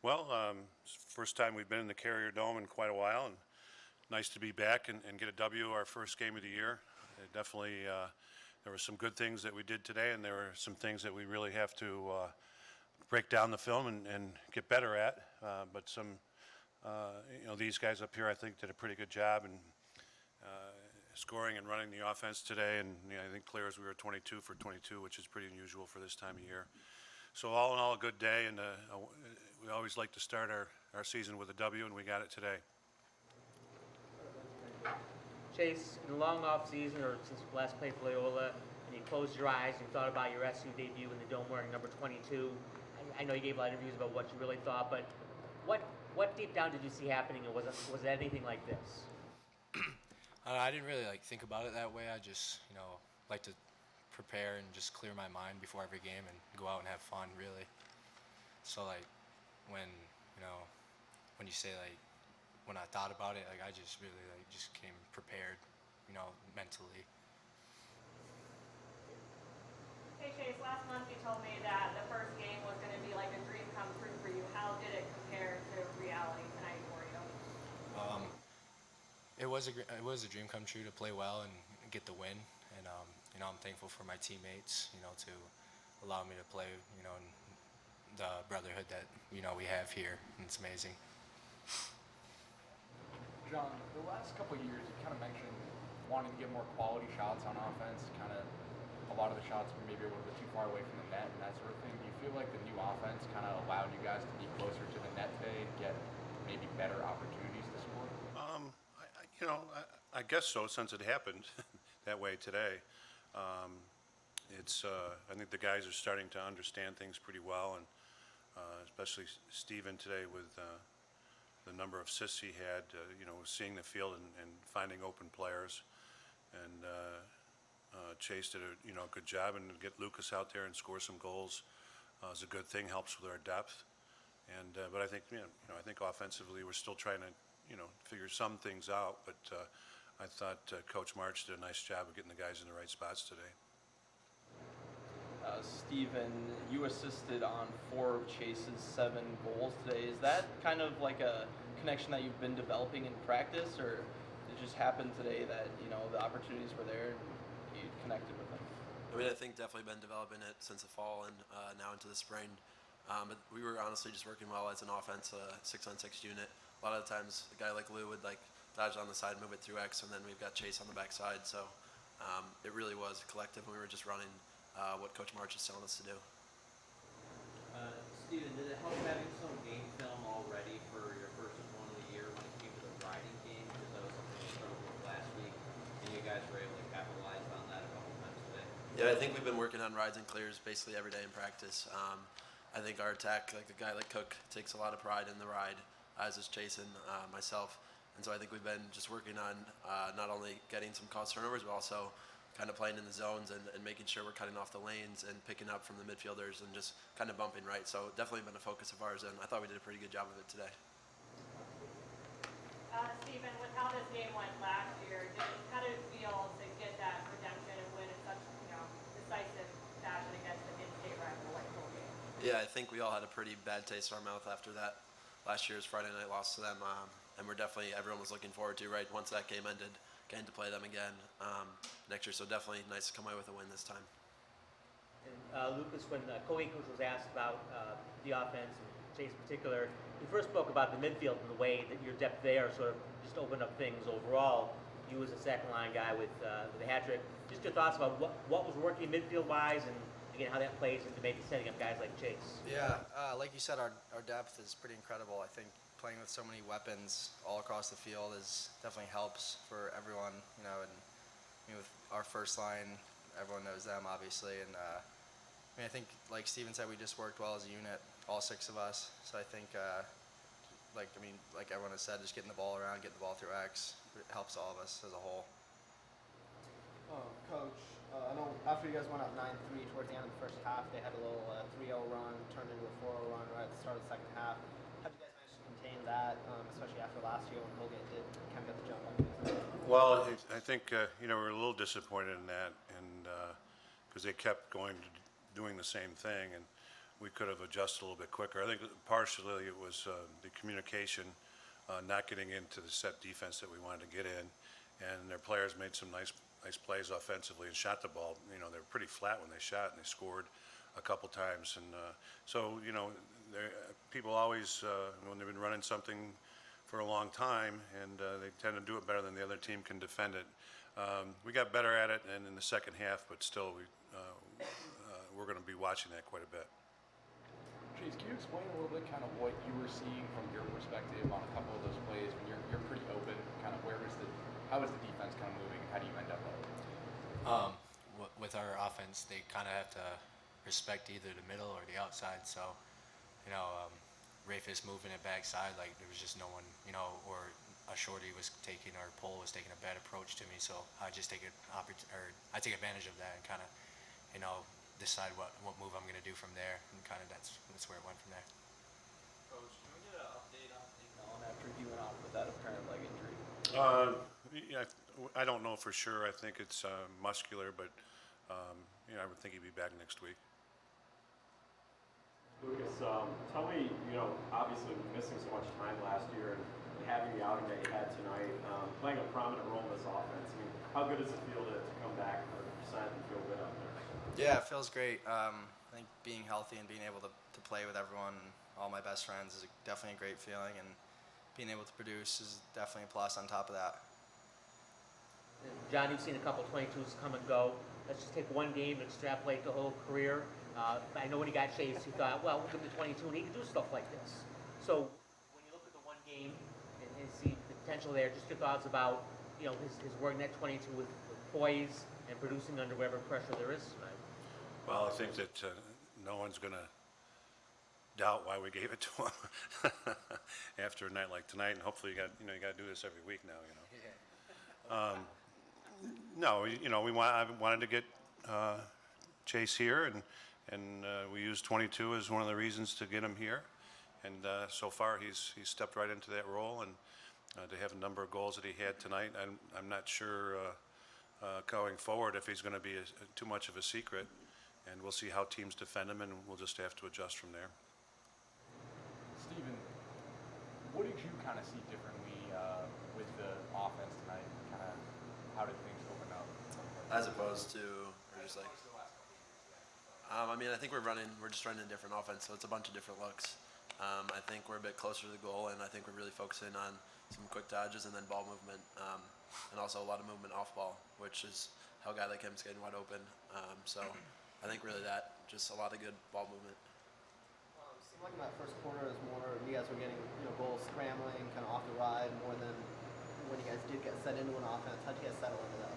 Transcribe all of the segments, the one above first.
It's the first time we've been in the Carrier Dome in quite a while, and nice to be back and get a W our first game of the year. Definitely, there were some good things that we did today, and there were some things that we really have to break down the film and get better at. But these guys up here, I think, did a pretty good job in scoring and running the offense today. And I think clears we were 22 for 22, which is pretty unusual for this time of year. So all in all, a good day, and we always like to start our season with a W, and we got it today. Chase, in the long off season, or since you last played for Loyola, and you closed your eyes and you thought about your SU debut in the Dome wearing number 22, I know you gave a lot of interviews about what you really thought, but what deep down did you see happening, and was it anything like this? I didn't really think about it that way. I just like to prepare and just clear my mind before every game and go out and have fun, really. So when you say when I thought about it, I just really just came prepared, mentally. Hey Chase, last month you told me that the first game was going to be like a dream come true for you. How did it compare to reality tonight for you? It was a dream come true to play well and get the win, and I'm thankful for my teammates, to allow me to play, in the brotherhood that we have here, and it's amazing. John, the last couple of years, you kind of mentioned wanting to get more quality shots on offense. Kind of a lot of the shots were maybe a little bit too far away from the net and that sort of thing. Do you feel like the new offense kind of allowed you guys to be closer to the net today and get maybe better opportunities to score? I guess so, since it happened that way today. I think the guys are starting to understand things pretty well, and especially Steven today with the number of assists he had, seeing the field and finding open players. And Chase did a good job, and to get Lucas out there and score some goals is a good thing, helps with our depth. And but I think I think offensively we're still trying to figure some things out, but I thought Coach March did a nice job of getting the guys in the right spots today. Steven, you assisted on 4 of Chase's 7 goals today. Is that kind of like a connection that you've been developing in practice, or did it just happen today that the opportunities were there and you connected with them? I think definitely been developing it since the fall and now into the spring. But we were honestly just working well as an offense, 6-on-6 unit. A lot of the times, a guy like Lou would dodge on the side, move it through X, and then we've got Chase on the backside. So it really was a collective, and we were just running what Coach March is telling us to do. Steven, did it help having some game film already for your first one of the year when it came to the riding game? Because that was something you struggled with last week, and you guys were able to capitalize on that a couple times today. Yeah, I think we've been working on rides and clears basically every day in practice. I think our attack, like a guy like Cook, takes a lot of pride in the ride, as is Chase and myself. And so I think we've been just working on not only getting some cause turnovers, but also kind of playing in the zones and making sure we're cutting off the lanes and picking up from the midfielders and just kind of bumping right. So definitely been a focus of ours, and I thought we did a pretty good job of it today. Steven, with how this game went last year, how did it feel to get that redemption and win in such decisive fashion against the mid-state rival like Colgate? Yeah, I think we all had a pretty bad taste in our mouth after that last year's Friday night loss to them, and everyone was looking forward to, right, once that game ended, getting to play them again next year. So definitely nice to come away with a win this time. And Lucas, when Colgate coach was asked about the offense, and Chase in particular, he first spoke about the midfield and the way that your depth there sort of just opened up things overall. You as a second line guy with a hat trick. Just your thoughts about what was working midfield wise, and again how that plays into maybe setting up guys like Chase. Yeah, like you said, our depth is pretty incredible. I think playing with so many weapons all across the field definitely helps for everyone. And with our first line, everyone knows them obviously, and I think like Steven said, we just worked well as a unit, all 6 of us. So I think like everyone has said, just getting the ball around, getting the ball through X, it helps all of us as a whole. Coach, I know after you guys went up 9-3 towards the end of the first half, they had a little 3-0 run, turned into a 4-0 run right at the start of the second half. How did you guys manage to contain that, especially after last year when Colgate did kind of get the jump on you? Well, I think we're a little disappointed in that, and because they kept doing the same thing, and we could have adjusted a little bit quicker. I think partially it was the communication, not getting into the set defense that we wanted to get in, and their players made some nice plays offensively and shot the ball. You know, they were pretty flat when they shot, and they scored a couple times. And so, you know, people always, when they've been running something for a long time, and they tend to do it better than the other team can defend it. We got better at it and in the second half, but still, we're going to be watching that quite a bit. Chase, can you explain a little bit kind of what you were seeing from your perspective on a couple of those plays when you're pretty open? Kind of how is the defense kind of moving? How do you end up open? With our offense, they kind of have to respect either the middle or the outside. So, you know, Rafe is moving it backside like there was just no one, you know, or a shorty was taking or Pole was taking a bad approach to me. So I just take I take advantage of that and kind of, you know, decide what move I'm going to do from there, and kind of that's where it went from there. Coach, can we get an update on Allen after he went out with that apparent leg injury? Yeah, I don't know for sure. I think it's muscular, but you know, I would think he'd be back next week. Lucas, tell me, you know, obviously missing so much time last year and having the outing that you had tonight, playing a prominent role in this offense. I mean, how good does it feel to come back 100% and feel good out there? Yeah, it feels great. I think being healthy and being able to play with everyone, all my best friends, is definitely a great feeling, and being able to produce is definitely a plus on top of that. John, you've seen a couple 22s come and go. Let's just take one game and extrapolate the whole career. I know when he got Chase, he thought, well, we'll give him the 22 and he can do stuff like this. So when you look at the one game and see the potential there, just your thoughts about, you know, his work in that 22 with poise and producing under whatever pressure there is tonight. Well, I think that no one's going to doubt why we gave it to him after a night like tonight, and hopefully you got to do this every week now. You know. No, you know, I wanted to get Chase here, and we used 22 as one of the reasons to get him here, and so far he's stepped right into that role, and to have a number of goals that he had tonight, I'm not sure going forward if he's going to be too much of a secret. And we'll see how teams defend him, and we'll just have to adjust from there. Steven, what did you kind of see differently with the offense tonight? Kind of how did things open up? As opposed to, or just like, I mean, I think we're just running a different offense, so it's a bunch of different looks. I think we're a bit closer to the goal, and I think we're really focusing on some quick dodges and then ball movement, and also a lot of movement off ball, which is how a guy like him is getting wide open. So I think really that, just a lot of good ball movement. It seemed like in that first quarter it was more you guys were getting, you know, goals scrambling, kind of off the ride, more than when you guys did get set into an offense. How'd you guys settle into that?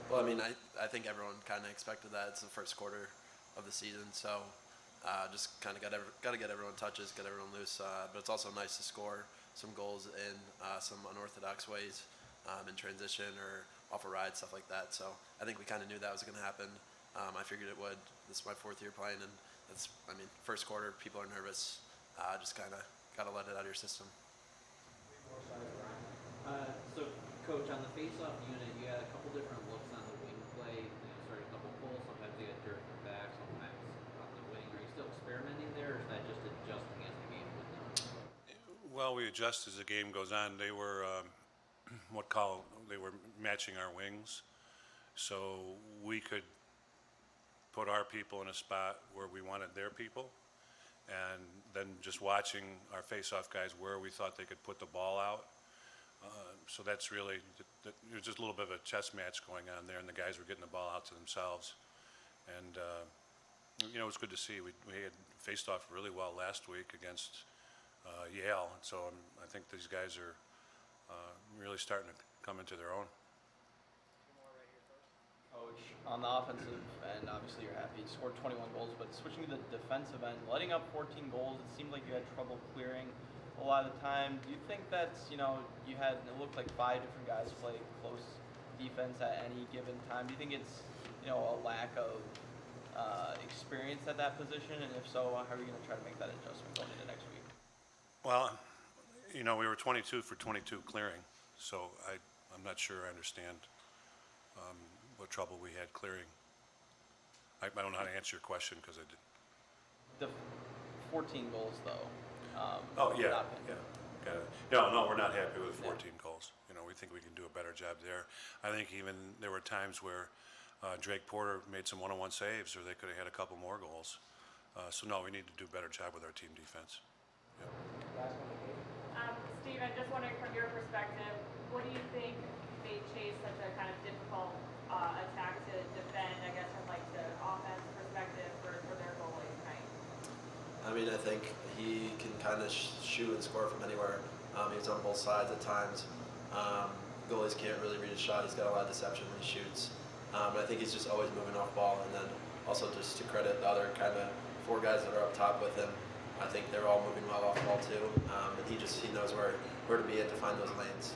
Well, I mean, I think everyone kind of expected that. It's the first quarter of the season, so just kind of got to get everyone touches, get everyone loose. But it's also nice to score some goals in some unorthodox ways, in transition or off a ride, stuff like that. So I think we kind of knew that was going to happen. I figured it would. This is my fourth year playing, and first quarter, people are nervous. Just kind of got to let it out of your system. So, Coach, on the face-off unit, you had a couple different looks on the wing play. You know, started a couple pulls. Sometimes you had dirt in their back. Sometimes on the wing. Are you still experimenting there, or is that just adjusting as the game goes on? Well, we adjust as the game goes on. They were they were matching our wings, so we could put our people in a spot where we wanted their people, and then just watching our face-off guys where we thought they could put the ball out. So that's really, there's just a little bit of a chess match going on there, and the guys were getting the ball out to themselves. And, you know, it was good to see. We had faced off really well last week against Yale, so I think these guys are really starting to come into their own. Coach, on the offensive end, obviously you're happy. You scored 21 goals, but switching to the defensive end, letting up 14 goals, it seemed like you had trouble clearing a lot of the time. Do you think that's, you know, it looked like 5 different guys play close defense at any given time. Do you think it's, you know, a lack of experience at that position? And if so, how are you going to try to make that adjustment going into next week? Well, you know, we were 22 for 22 clearing, so I'm not sure I understand what trouble we had clearing. I don't know how to answer your question because I did. the 14 goals though. Oh, yeah, not been- yeah. Got it. No, we're not happy with 14 goals. You know, we think we can do a better job there. I think even there were times where Drake Porter made some one-on-one saves, or they could have had a couple more goals. So no, we need to do a better job with our team defense. Yep. Steven, just wondering from your perspective, what do you think made Chase such a kind of difficult attack to defend, I guess, from like the offense perspective for their goalie tonight? I mean, I think he can kind of shoot and score from anywhere. He's on both sides at times. Goalies can't really read his shot. He's got a lot of deception when he shoots. But I think he's just always moving off ball. And then also just to credit the other kind of 4 guys that are up top with him, I think they're all moving well off ball too. And he knows where to be at to find those lanes.